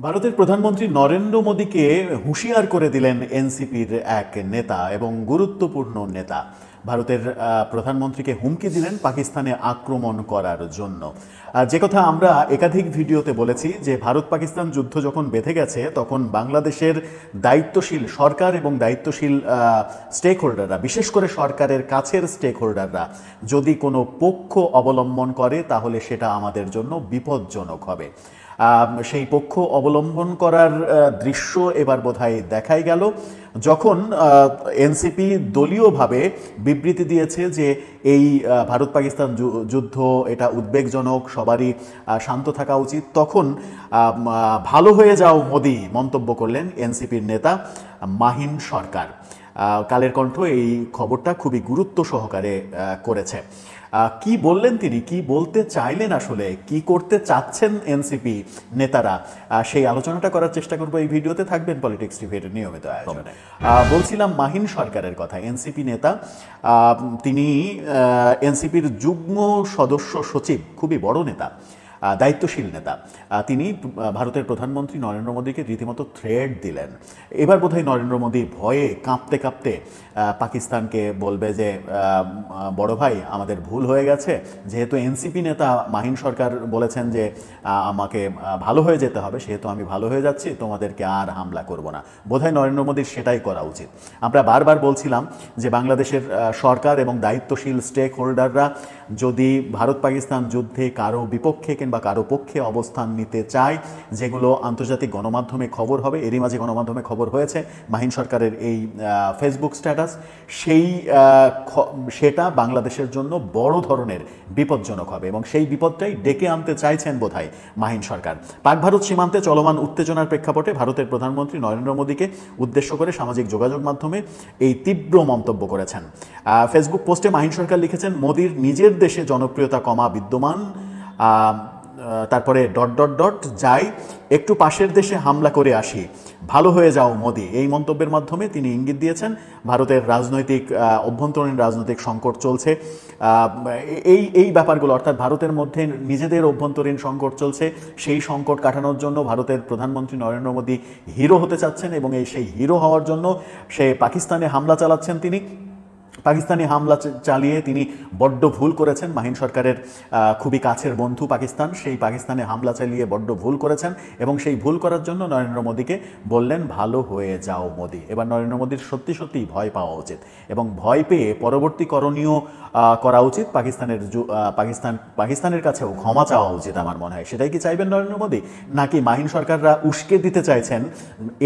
ভারতের প্রধানমন্ত্রী নরেন্দ্র মোদীকে হুঁশিয়ার করে দিলেন এনসিপির এক নেতা এবং গুরুত্বপূর্ণ নেতা। ভারতের প্রধানমন্ত্রীকে হুমকি দিলেন পাকিস্তানে আক্রমণ করার জন্য। যে কথা আমরা একাধিক ভিডিওতে বলেছি যে ভারত পাকিস্তান যুদ্ধ যখন বেঁধে গেছে তখন বাংলাদেশের দায়িত্বশীল সরকার এবং দায়িত্বশীল স্টেক হোল্ডাররা, বিশেষ করে সরকারের কাছের স্টেক হোল্ডাররা যদি কোনো পক্ষ অবলম্বন করে তাহলে সেটা আমাদের জন্য বিপজ্জনক হবে। সেই পক্ষ অবলম্বন করার দৃশ্য এবার বোধহয় দেখাই গেল যখন এনসিপি দলীয়ভাবে বিবৃতি দিয়েছে যে এই ভারত পাকিস্তান যুদ্ধ এটা উদ্বেগজনক, সবারই শান্ত থাকা উচিত। তখন ভালো হয়ে যাও মোদি মন্তব্য করলেন এনসিপির নেতা মাহিন সরকার। কালের কণ্ঠ এই খবরটা খুবই গুরুত্ব সহকারে করেছে। কি বললেন তিনি, কি বলতে চাইলেন, আসলে কি করতে চাচ্ছেন এনসিপি নেতারা, সেই আলোচনাটা করার চেষ্টা করবো এই ভিডিওতে। থাকবেন পলিটিক্স টিভির নিয়মিত আয়োজনে। বলছিলাম মাহিন সরকারের কথা। এনসিপি নেতা, তিনি এনসিপির যুগ্ম সদস্য সচিব, খুবই বড় নেতা, দায়িত্বশীল নেতা। তিনি ভারতের প্রধানমন্ত্রী নরেন্দ্র মোদীকে রীতিমতো থ্রেট দিলেন। এবার বোধহয় নরেন্দ্র মোদী ভয়ে কাঁপতে কাঁপতে পাকিস্তানকে বলবে যে বড় ভাই আমাদের ভুল হয়ে গেছে, যেহেতু এনসিপি নেতা মাহিন সরকার বলেছেন যে আমাকে ভালো হয়ে যেতে হবে, সেহেতু আমি ভালো হয়ে যাচ্ছি, তোমাদেরকে আর হামলা করব না। বোধহয় নরেন্দ্র মোদীর সেটাই করা উচিত। আমরা বারবার বলছিলাম যে বাংলাদেশের সরকার এবং দায়িত্বশীল স্টেক হোল্ডাররা যদি ভারত পাকিস্তান যুদ্ধে কারো বিপক্ষে কিংবা কারো পক্ষে অবস্থান নিতে চায়, যেগুলো আন্তর্জাতিক গণমাধ্যমে খবর হবে, এরই মাঝে গণমাধ্যমে খবর হয়েছে মাহিন সরকারের এই ফেসবুক স্ট্যাটাস, সেটা বাংলাদেশের জন্য বড় ধরনের বিপজ্জনক হবে এবং সেই বিপদটাই ডেকে আনতে চাইছেন বোধহয় মাহিন সরকার। পাক ভারত সীমান্তে চলমান উত্তেজনার প্রেক্ষাপটে ভারতের প্রধানমন্ত্রী নরেন্দ্র মোদীকে উদ্দেশ্য করে সামাজিক যোগাযোগ মাধ্যমে এই তীব্র মন্তব্য করেছেন। ফেসবুক পোস্টে মাহিন সরকার লিখেছেন, মোদীর নিজের দেশে জনপ্রিয়তা কমা বিদ্যমান, তারপরে ডট ডট ডট যাই একটু পাশের দেশে হামলা করে আসি, ভালো হয়ে যাও মোদি। এই মন্তব্যের মাধ্যমে তিনি ইঙ্গিত দিয়েছেন ভারতের অভ্যন্তরীণ রাজনৈতিক সংকট চলছে। এই ব্যাপারগুলো, অর্থাৎ ভারতের মধ্যে নিজেদের অভ্যন্তরীণ সংকট চলছে, সেই সংকট কাটানোর জন্য ভারতের প্রধানমন্ত্রী নরেন্দ্র মোদী হিরো হতে চাচ্ছেন এবং সেই হিরো হওয়ার জন্য সে পাকিস্তানে হামলা চালাচ্ছেন। তিনি পাকিস্তানি হামলা চালিয়ে তিনি বড্ড ভুল করেছেন। মাহিন সরকারের খুবই কাছের বন্ধু পাকিস্তান, সেই পাকিস্তানে হামলা চালিয়ে বড্ড ভুল করেছেন এবং সেই ভুল করার জন্য নরেন্দ্র মোদীকে বললেন ভালো হয়ে যাও মোদী। এবার নরেন্দ্র মোদীর সত্যি সত্যিই ভয় পাওয়া উচিত এবং ভয় পেয়ে পরবর্তী করণীয় করা উচিত। পাকিস্তানের কাছেও ক্ষমা চাওয়া উচিত আমার মনে হয়। সেটাই কি চাইবেন নরেন্দ্র মোদী, নাকি মাহিন সরকাররা উস্কে দিতে চাইছেন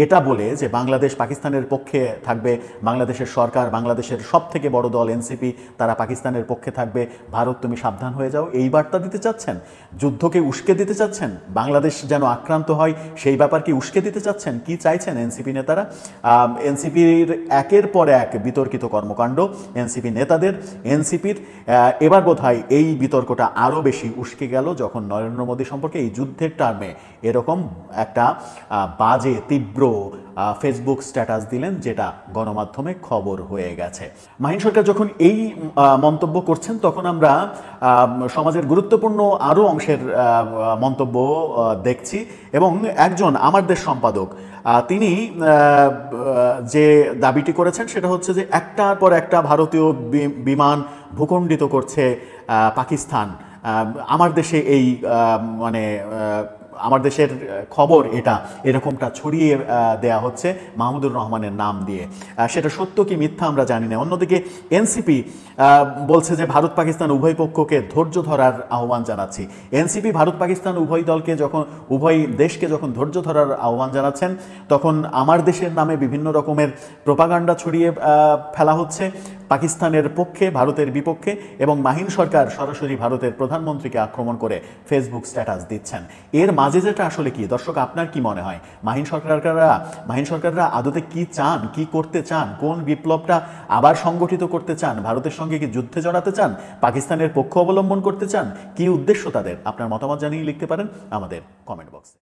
এটা বলে যে বাংলাদেশ পাকিস্তানের পক্ষে থাকবে, বাংলাদেশের সরকার, বাংলাদেশের সব থেকে বড় দল এনসিপি, তারা পাকিস্তানের পক্ষে থাকবে, ভারত তুমি সাবধান হয়ে যাও, এই বার্তা দিতে চাচ্ছেন? যুদ্ধকে উস্কে দিতে চাচ্ছেন? বাংলাদেশ যেন আক্রান্ত হয় সেই ব্যাপার কি উস্কে দিতে চাচ্ছেন? কি চাইছেন এনসিপি নেতারা? এনসিপির একের পর এক বিতর্কিত কর্মকাণ্ড এনসিপি নেতাদের, এনসিপির এবার বোধহয় এই বিতর্কটা আরও বেশি উস্কে গেল যখন নরেন্দ্র মোদী সম্পর্কে এই যুদ্ধের টার্মে এরকম একটা বাজে তীব্র ফেসবুক স্ট্যাটাস দিলেন, যেটা গণমাধ্যমে খবর হয়ে গেছে। মাহিন সরকার যখন এই মন্তব্য করছেন তখন আমরা সমাজের গুরুত্বপূর্ণ আরও অংশের মন্তব্য দেখছি এবং একজন আমার দেশ সম্পাদক তিনি যে দাবিটি করেছেন সেটা হচ্ছে যে একটার পর একটা ভারতীয় বিমান ভূখণ্ডিত করছে পাকিস্তান, আমার দেশে এই আমার দেশের খবর এটা, এরকমটা ছড়িয়ে দেয়া হচ্ছে মাহমুদুর রহমানের নাম দিয়ে। সেটা সত্য কি মিথ্যা আমরা জানি না। অন্যদিকে এনসিপি বলছে যে ভারত পাকিস্তান উভয় পক্ষকে ধৈর্য ধরার আহ্বান জানাচ্ছি। এনসিপি ভারত পাকিস্তান উভয় দেশকে যখন ধৈর্য ধরার আহ্বান জানাচ্ছেন, তখন আমার দেশের নামে বিভিন্ন রকমের প্রোপাগান্ডা ছড়িয়ে ফেলা হচ্ছে পাকিস্তানের পক্ষে, ভারতের বিপক্ষে, এবং মাহিন সরকার সরাসরি ভারতের প্রধানমন্ত্রীকে আক্রমণ করে ফেসবুক স্ট্যাটাস দিচ্ছেন। এর মাঝে যেটা আসলে কি, দর্শক আপনার কি মনে হয়? মাহিন সরকাররা আদতে কি চান, কি করতে চান? কোন বিপ্লবটা আবার সংগঠিত করতে চান? ভারতের সঙ্গে কি যুদ্ধে জড়াতে চান? পাকিস্তানের পক্ষ অবলম্বন করতে চান? কি উদ্দেশ্য তাদের? আপনার মতামত জানিয়ে লিখতে পারেন আমাদের কমেন্ট বক্সে।